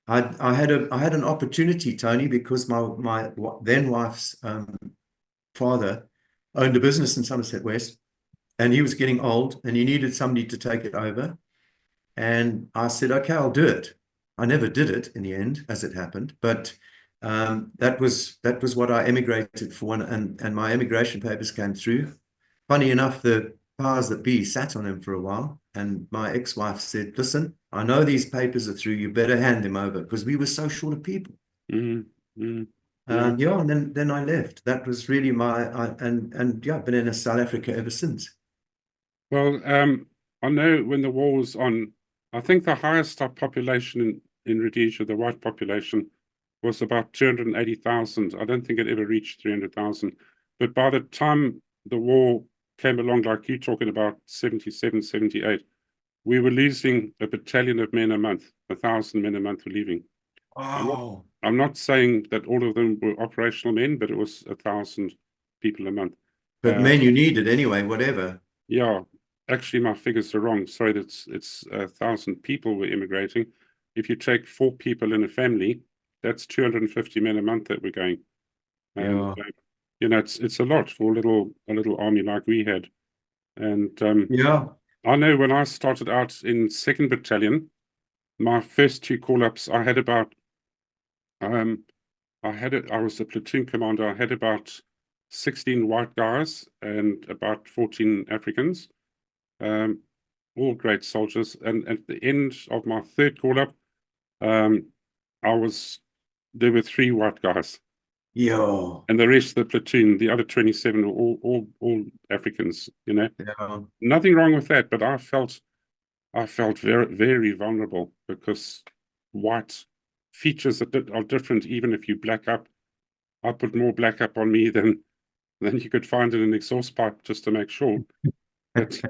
I had an opportunity, Tony, because my then wife's father owned a business in Somerset West, and he was getting old, and he needed somebody to take it over. And I said, okay, I'll do it. I never did it in the end, as it happened, but that was what I emigrated for, and my immigration papers came through. Funny enough, the powers that be sat on them for a while, and my ex-wife said, "Listen, I know these papers are through. You better hand them over," because we were so short of people. Mm. Mm. Yeah. Yeah, and then I left. That was really and yeah, I've been in South Africa ever since. Well, I know when the war was on, I think the highest population in Rhodesia, the white population, was about 280,000. I don't think it ever reached 300,000. But by the time the war came along, like you're talking about 77, 78, we were losing a battalion of men a month. 1,000 men a month were leaving. Oh, I'm not saying that all of them were operational men, but it was 1,000 people a month. but men you needed anyway, whatever. Yeah, actually, my figures are wrong. Sorry, it's 1,000 people were immigrating. If you take 4 people in a family, that's 250 men a month that were going. And Yeah. it's a lot for a little army like we had. And Yeah. I know when I started out in 2nd Battalion, my first 2 call-ups, I had about I was the platoon commander. I had about 16 white guys and about 14 Africans. Um, all great soldiers. And at the end of my 3rd call up, um, there were 3 white guys, Yo. and the rest of the platoon, the other 27, were all Africans. Yeah. Nothing wrong with that, but I felt very very vulnerable because white features are different. Even if you black up, I put more black up on me than you could find in an exhaust pipe just to make sure. But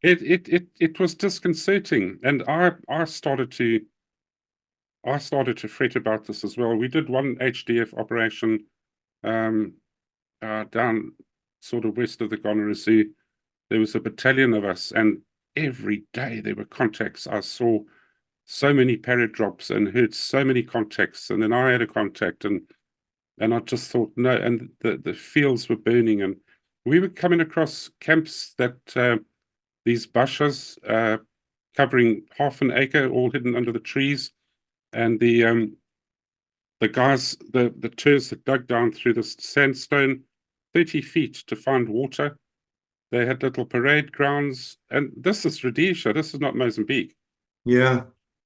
it was disconcerting, and I started to fret about this as well. We did one HDF operation um, down sort of west of the Garo Sea. There was a battalion of us, and every day there were contacts. I saw so many parrot drops and heard so many contacts, and then I had a contact, and I just thought no, and the fields were burning, and we were coming across camps that these bushers covering half an acre, all hidden under the trees, and the guys, the tours that dug down through the sandstone 30 feet to find water. They had little parade grounds, and this is Rhodesia, this is not Mozambique. Yeah.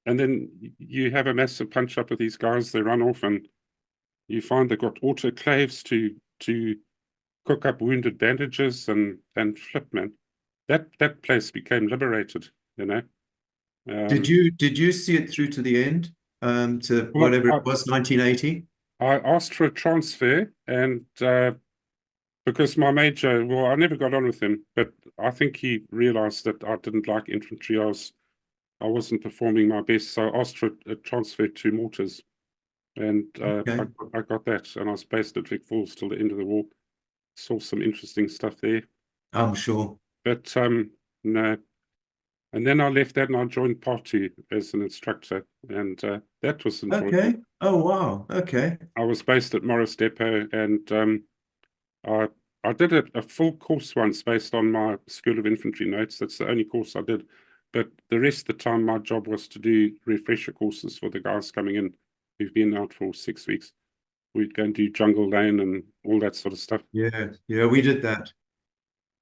And then you have a massive punch up with these guys, they run off, and you find they've got autoclaves to cook up wounded bandages and flip, man. That place became liberated, you know. Did you see it through to the end? To Well, whatever it was, 1980? I asked for a transfer, and because my major, well, I never got on with him, but I think he realized that I didn't like infantry. I wasn't performing my best, so I asked for a transfer to mortars, and Okay. I got that, and I was based at Vic Falls till the end of the war. Saw some interesting stuff there, I'm sure. but no. And then I left that and I joined Part 2 as an instructor, and that was enjoyable. Okay. Oh, wow. Okay. I was based at Morris Depot, and I I did a full course once based on my School of Infantry notes. That's the only course I did. But the rest of the time, my job was to do refresher courses for the guys coming in who've been out for 6 weeks. We'd go and do Jungle Lane and all that sort of stuff. Yeah. Yeah, we did that.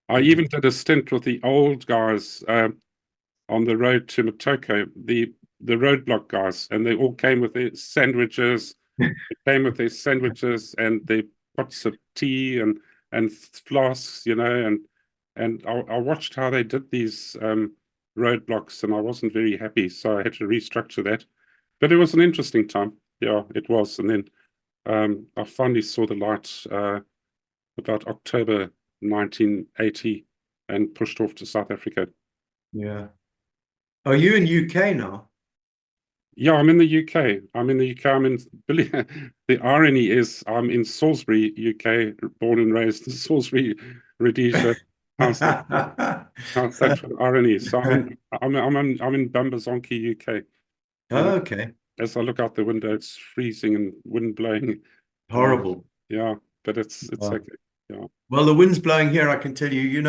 I even did a stint with the old guys on the road to Motoko, the roadblock guys, and they all came with their sandwiches. They came with their sandwiches and their pots of tea and flasks, and I watched how they did these roadblocks, and I wasn't very happy, so I had to restructure that. But it was an interesting time. Yeah, it was. And then I finally saw the light about October 1980 and pushed off to South Africa. Yeah. Are you in UK now? Yeah, I'm in the UK. I'm in the UK. The irony is I'm in Salisbury, UK, born and raised in Salisbury, Rhodesia. How's that? How's that for an irony? So I'm in Bambazonke, UK. And Okay. as I look out the window, it's freezing and wind blowing. Horrible. Yeah, but it's Yeah. okay. Yeah, Well, the wind's blowing here, I can tell you. You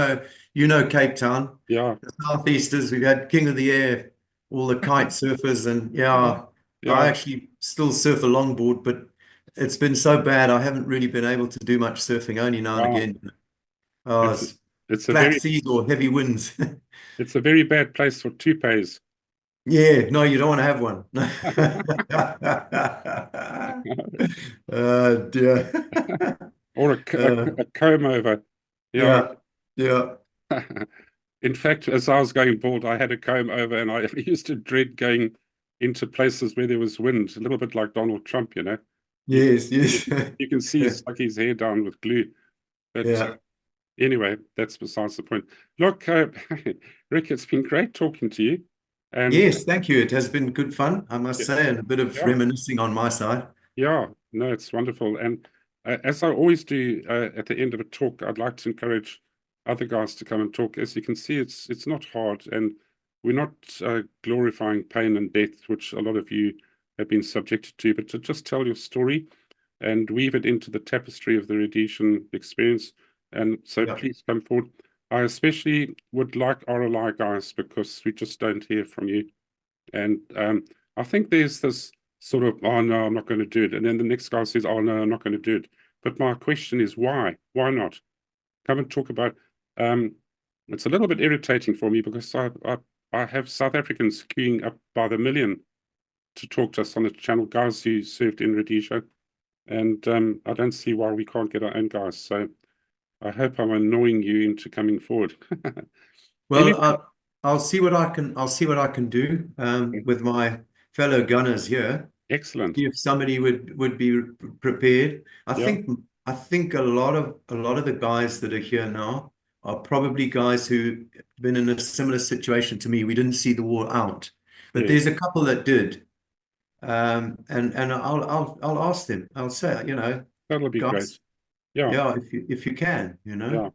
know Cape Town. yeah, The Southeasters, we've had King of the Air, all the kite surfers, and yeah, I yeah. actually still surf a longboard, but it's been so bad I haven't really been able to do much surfing, only now and Wow. again. Oh, It's it's it's a flat very seas or heavy winds. it's a very bad place for toupees. Yeah, no, you don't want to have one. Dear. Or a comb over. Yeah. Yeah, yeah. In fact, as I was going bald, I had a comb over, and I used to dread going into places where there was wind, a little bit like Donald Trump, you know. Yes, You, yes. you can see he's stuck his hair down with glue. But Yeah. anyway, that's besides the point. Look, Rick, it's been great talking to you. And Yes, thank you. It has been good fun, I must say, and a bit of yeah, reminiscing on my side. yeah, no, it's wonderful. And as I always do at the end of a talk, I'd like to encourage other guys to come and talk. As you can see, it's not hard, and we're not glorifying pain and death, which a lot of you have been subjected to, but to just tell your story and weave it into the tapestry of the Rhodesian experience. And so Yeah. please come forward. I especially would like RLI guys because we just don't hear from you. And I think there's this sort of, oh no, I'm not going to do it. And then the next guy says, oh no, I'm not going to do it. But my question is, why? Why not? Come and talk about. It's a little bit irritating for me because I have South Africans queuing up by the million to talk to us on the channel, guys who served in Rhodesia. And I don't see why we can't get our own guys. So I hope I'm annoying you into coming forward. Anyway, Well, I'll see what I can do with my fellow gunners here. excellent. See if somebody would be prepared. Yeah, I think a lot of the guys that are here now are probably guys who've been in a similar situation to me. We didn't see the war out, but yeah, there's a couple that did. And I'll ask them. I'll say, that'll be great. guys, Yeah, yeah, if you can, yeah.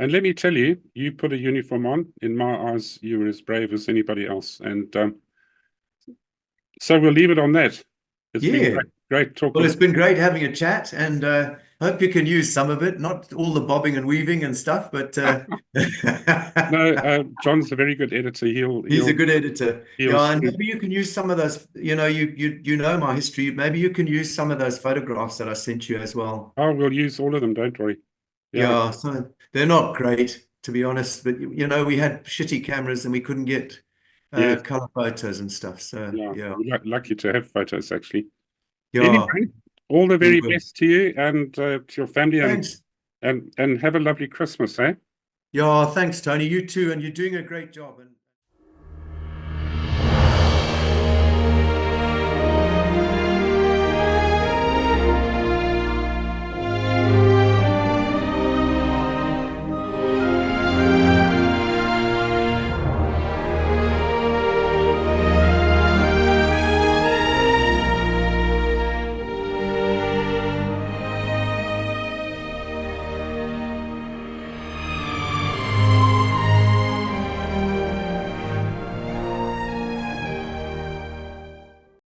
And let me tell you, you put a uniform on. In my eyes, you were as brave as anybody else. And so we'll leave it on that. It's been Yeah. great Well, talking. it's been great having a chat, and hope you can use some of it. Not all the bobbing and weaving and stuff, but No, John's a very good editor. he's a good editor. He'll Yeah, and sort of, maybe you can use some of those. You know my history. Maybe you can use some of those photographs that I sent you as well. oh, we'll use all of them. Don't worry. Yeah, Yeah, so they're not great, to be honest, but we had shitty cameras and we couldn't get yes, color photos and stuff. So yeah. yeah, We're lucky to have photos actually. yeah, Anyway, all the we very will. best to you and to your family, Thanks. and have a lovely Christmas, eh? Yeah, thanks, Tony. You too, and you're doing a great job. And